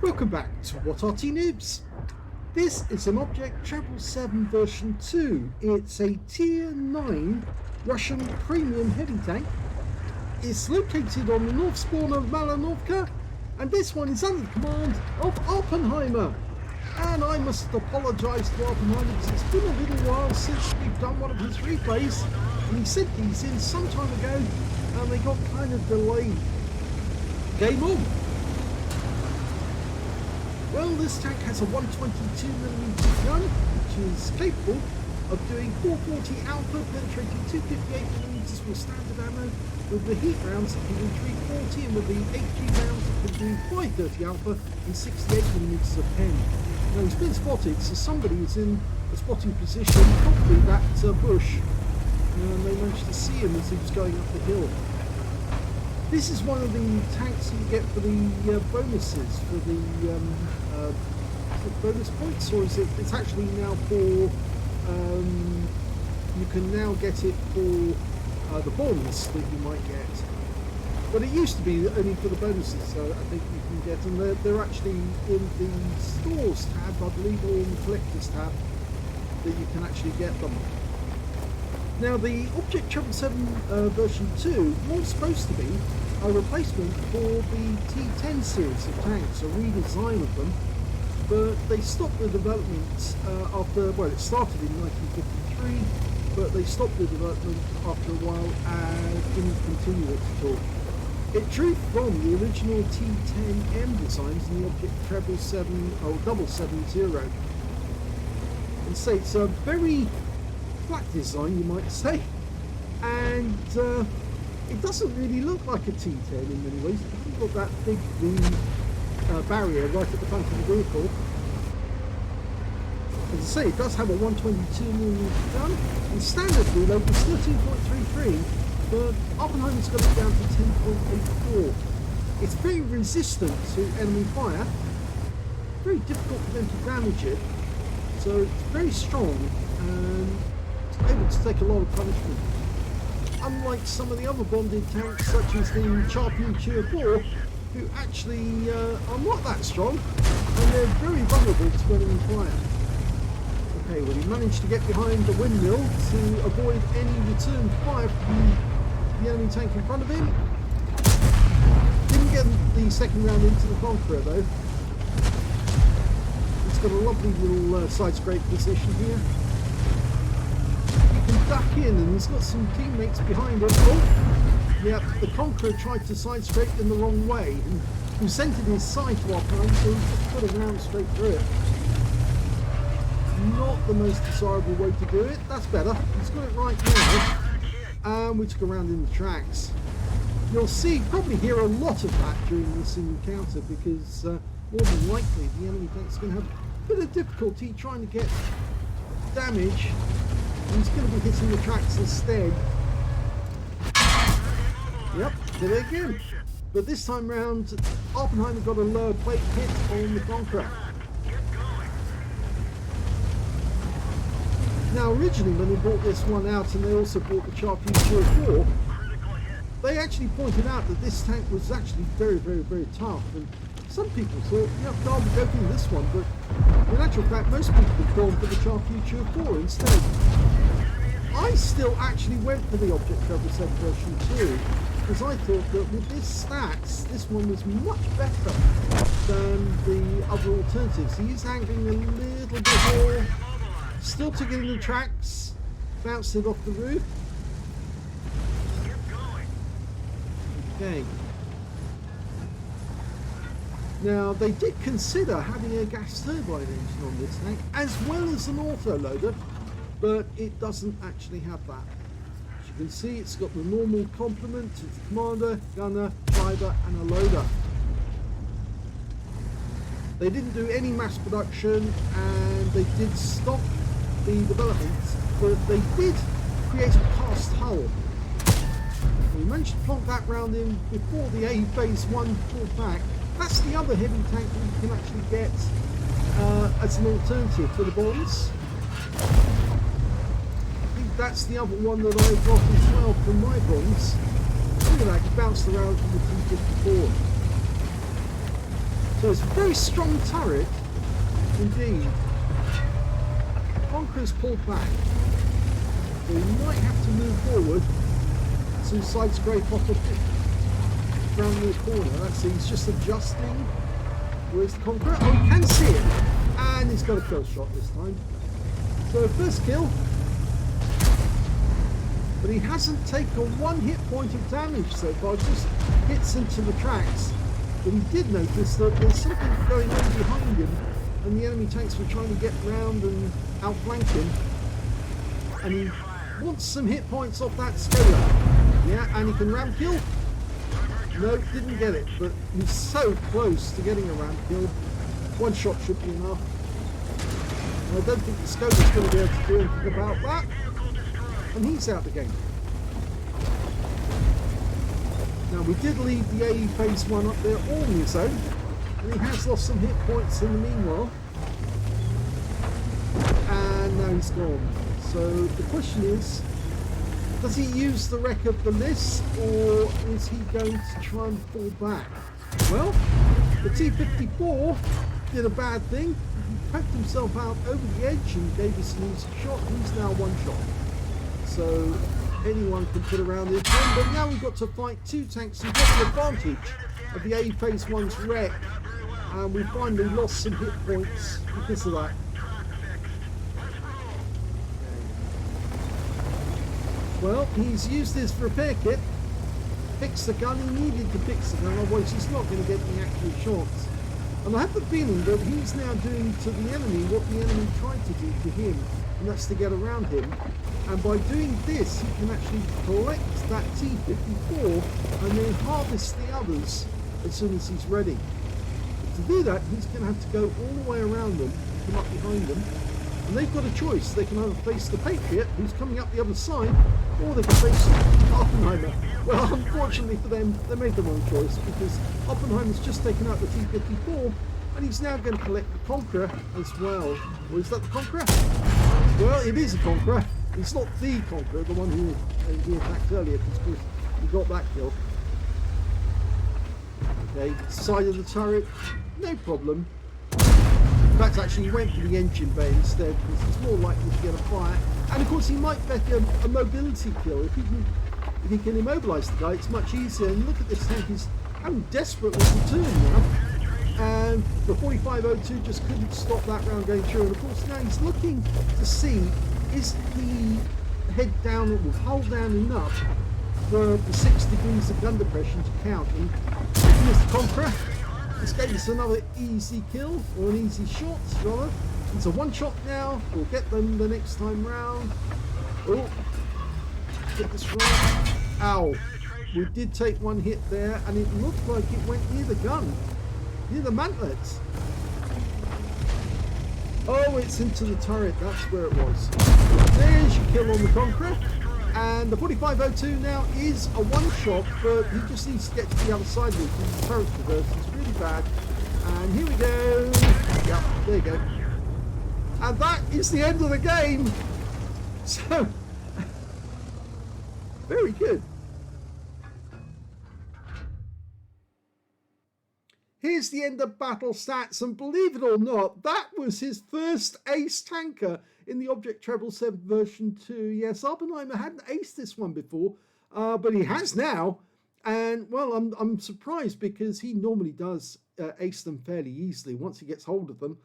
Welcome back to What Arty Noobs. This is an Object Travel 7 version 2. It's a tier 9 Russian premium heavy tank. It's located on the north spawn of Malinovka, and this one is under the command of Awppenheimer. And I must apologise to Awppenheimer because it's been a little while since we've done one of his replays, and he sent these in some time ago and they got kind of delayed. Game on! Well, this tank has a 122mm gun, which is capable of doing 440 alpha, penetrating 258mm with standard ammo, with the heat rounds it can do 340, and with the HG rounds it can do 530 alpha and 68mm of pen. Now he's been spotted, so somebody is in a spotting position, probably that bush, and they managed to see him as he was going up the hill. This is one of the tanks you get for the bonuses, for the bonus points, or is it? It's actually now for, you can now get it for the bonus that you might get. But it used to be only for the bonuses, I think you can get, and they're actually in the stores tab, I believe, or in the collectors tab, that you can actually get them. Now the Object Travel 7 version 2 was supposed to be a replacement for the T10 series of tanks, a redesign of them, but they stopped the development after, well, it started in 1953, but they stopped the development after a while and didn't continue it at all. It drew from the original T10M designs in the Object Travel 7 or 770, and so it's a very flat design, you might say, and it doesn't really look like a T10 in many ways. It hasn't got that big barrier right at the front of the vehicle. As I say, it does have a 122mm gun, and standard reload is 13.33, but Oppenheimer's got it down to 10.84. It's very resistant to enemy fire, very difficult for them to damage it, so it's very strong and able to take a lot of punishment. Unlike some of the other bonded tanks, such as the Shure 4, who actually are not that strong, and they're very vulnerable to enemy fire. Okay, well, he managed to get behind the windmill to avoid any return fire from the enemy tank in front of him. Didn't get the second round into the Conqueror though. It's got a lovely little side scrape position here. Duck in, and he's got some teammates behind him. Oh, yeah, the Conqueror tried to side scrape in the wrong way, and he centered his side to our plan, so he just put a round straight through it. Not the most desirable way to do it. That's better. He's got it right now, and we took a round in the tracks. You'll see, probably hear a lot of that during this encounter, because more than likely the enemy tank's going to have a bit of difficulty trying to get damage. He's going to be hitting the tracks instead. Yep, did it again. But this time round, Oppenheimer got a lower plate hit on the Conqueror. Now originally when they brought this one out, and they also brought the Shure 4, they actually pointed out that this tank was actually very, very, very tough. And some people thought, yeah, I'll be go for this one, but in actual fact, most people have gone for the Shure 4 instead. I still actually went for the Object Travel 7 version 2, because I thought that with this stats, this one was much better than the other alternatives. He is angling a little bit more, still took it in the tracks, bounced it off the roof. Okay. Now, they did consider having a gas turbine engine on this tank, as well as an autoloader, but it doesn't actually have that. As you can see, it's got the normal complement. It's commander, gunner, driver, and a loader. They didn't do any mass production, and they did stop the development, but they did create a cast hull. We managed to plonk that round in before the A phase 1 pulled back. That's the other heavy tank that you can actually get as an alternative to the bombs. I think that's the other one that I got as well from my bombs. Look at that, it bounced around from the T-54. So it's a very strong turret indeed. Conqueror's pulled back. So he might have to move forward to side scrape off a bit around the corner. So he's just adjusting. Where's the Conqueror? Oh, he can see it. And he's got a kill shot this time. So first kill. But he hasn't taken one hit point of damage so far. Just hits into the tracks. But he did notice that there's something going on behind him. And the enemy tanks were trying to get round and outflank him. And he wants some hit points off that scaler. Yeah, and he can ram kill. No, didn't get it, but he's so close to getting a ram kill. One shot should be enough. I don't think the scope is going to be able to do anything about that. And he's out the game. Now we did leave the AE phase 1 up there all on his own. And he has lost some hit points in the meanwhile. And now he's gone. So the question is, does he use the wreck of the list, or is he going to try and fall back? Well, the T-54 did a bad thing. He poked himself out over the edge and gave us an easy shot. He's now one shot. So anyone can put around him. But now we've got to fight two tanks and get the advantage of the A phase 1's wreck. And we finally lost some hit points because of that. Well, he's used his repair kit, fixed the gun. He needed to fix the gun, otherwise he's not going to get the accurate shots. And I have the feeling that he's now doing to the enemy what the enemy tried to do to him, and that's to get around him. And by doing this, he can actually collect that T-54 and then harvest the others as soon as he's ready. But to do that, he's going to have to go all the way around them, come up behind them. And they've got a choice. They can either face the Patriot, who's coming up the other side, or they can face Awppenheimer. Well, unfortunately for them, they made the wrong choice, because Awppenheimer's just taken out the T-54, and he's now going to collect the Conqueror as well. Or is that the Conqueror? Well, it is a Conqueror. It's not the Conqueror, the one who he attacked earlier, because he got that kill. Okay, side of the turret, no problem. In fact, actually, he went for the engine bay instead because he's more likely to get a fire. And of course, he might get a mobility kill. If he can immobilise the guy, it's much easier. And look at this tank, he's having desperately to turn now. And the 4502 just couldn't stop that round going through. And of course, now he's looking to see, is he head down or hull down enough for the 6 degrees of gun depression to count. And here's the Conqueror. This gave us another easy kill, or an easy shot, rather. It's a one shot now. We'll get them the next time round. Oh, get this right. Ow. We did take one hit there, and it looked like it went near the gun, near the mantlets. Oh, it's into the turret. That's where it was. There's your kill on the Conqueror. And the 4502 now is a one-shot, but he just needs to get to the other side of it because the turret's reversed. It's really bad. And here we go. Yep, there you go. And that is the end of the game. So, very good. Here's the end of battle stats, and believe it or not, that was his first ace tanker in the Object Treble 7 version 2. Yes, Awppenheimer hadn't aced this one before, but he has now. And, well, I'm surprised because he normally does ace them fairly easily once he gets hold of them.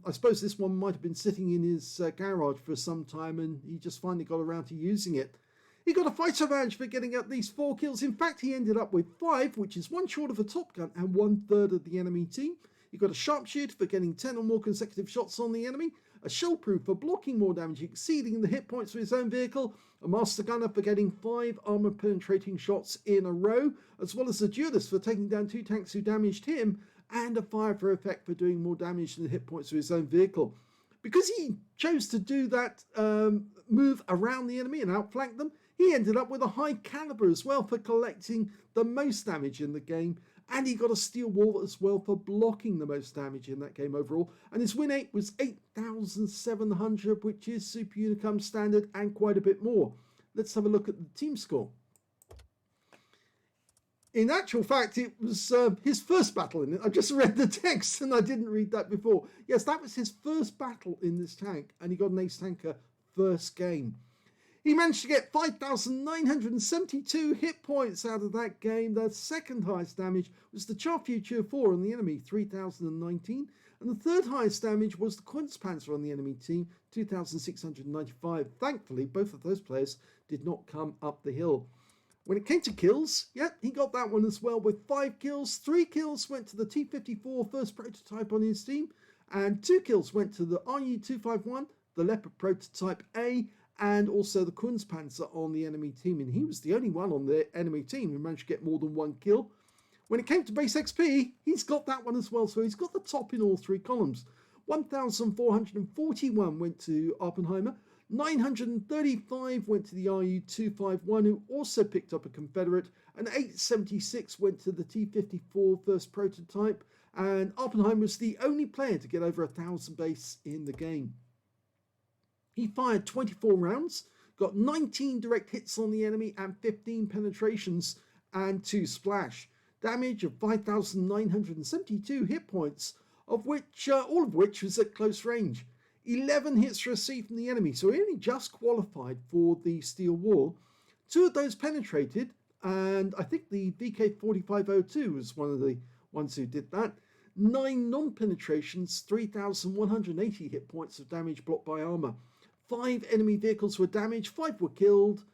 I suppose this one might have been sitting in his garage for some time and he just finally got around to using it. He got a fighter badge for getting at least 4 kills. In fact, he ended up with 5, which is 1 short of a Top Gun and 1/3 of the enemy team. He got a sharpshooter for getting 10 or more consecutive shots on the enemy, a shellproof for blocking more damage, exceeding the hit points of his own vehicle, a master gunner for getting 5 armor penetrating shots in a row, as well as a duelist for taking down 2 tanks who damaged him, and a fire for effect for doing more damage than the hit points of his own vehicle. Because he chose to do that move around the enemy and outflank them, he ended up with a high caliber as well for collecting the most damage in the game. And he got a steel wall as well for blocking the most damage in that game overall. And his win rate was 8,700, which is Super Unicum standard and quite a bit more. Let's have a look at the team score. In actual fact, it was his first battle in it. I just read the text and I didn't read that before. Yes, that was his first battle in this tank, and he got an ace tanker first game. He managed to get 5,972 hit points out of that game. The second highest damage was the Char Future 4 on the enemy, 3,019. And the third highest damage was the Kunstpanzer on the enemy team, 2,695. Thankfully, both of those players did not come up the hill. When it came to kills, yeah, he got that one as well with 5 kills. 3 kills went to the T-54 first prototype on his team, and 2 kills went to the RU-251, the Leopard prototype A, and also the Kunstpanzer on the enemy team. And he was the only one on the enemy team who managed to get more than 1 kill. When it came to base XP, he's got that one as well, so he's got the top in all 3 columns. 1,441 went to Awppenheimer, 935 went to the RU-251, who also picked up a Confederate, and 876 went to the T-54 first prototype, and Awppenheimer was the only player to get over 1,000 base in the game. He fired 24 rounds, got 19 direct hits on the enemy and 15 penetrations and 2 splash. Damage of 5,972 hit points, of which all of which was at close range. 11 hits received from the enemy, so he only just qualified for the Steel Wall. 2 of those penetrated, and I think the VK4502 was one of the ones who did that. 9 non-penetrations, 3,180 hit points of damage blocked by armor. 5 enemy vehicles were damaged, 5 were killed,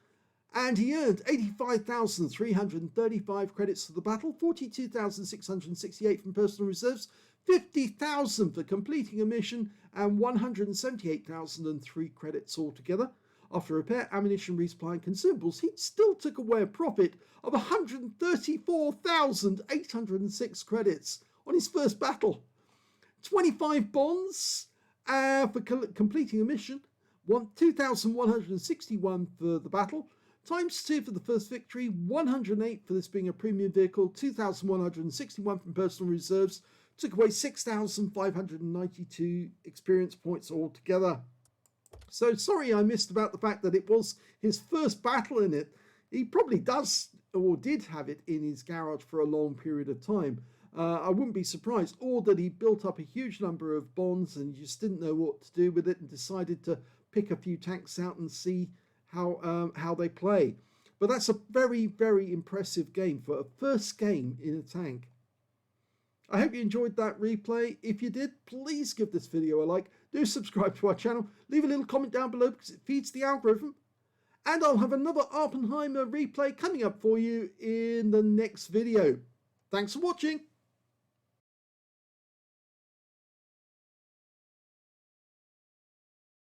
and he earned 85,335 credits for the battle, 42,668 from personal reserves, 50,000 for completing a mission, and 178,003 credits altogether. After repair, ammunition, resupply, and consumables, he still took away a profit of 134,806 credits on his first battle. 25 bonds for completing a mission, 2,161 for the battle, times 2 for the first victory, 108 for this being a premium vehicle, 2,161 from personal reserves, took away 6,592 experience points altogether. So sorry I missed about the fact that it was his first battle in it. He probably does or did have it in his garage for a long period of time. I wouldn't be surprised, or that he built up a huge number of bonds and just didn't know what to do with it and decided to pick a few tanks out and see how they play. But that's a very, very impressive game for a first game in a tank. I hope you enjoyed that replay. If you did, please give this video a like. Do subscribe to our channel. Leave a little comment down below because it feeds the algorithm. And I'll have another Awppenheimer replay coming up for you in the next video. Thanks for watching.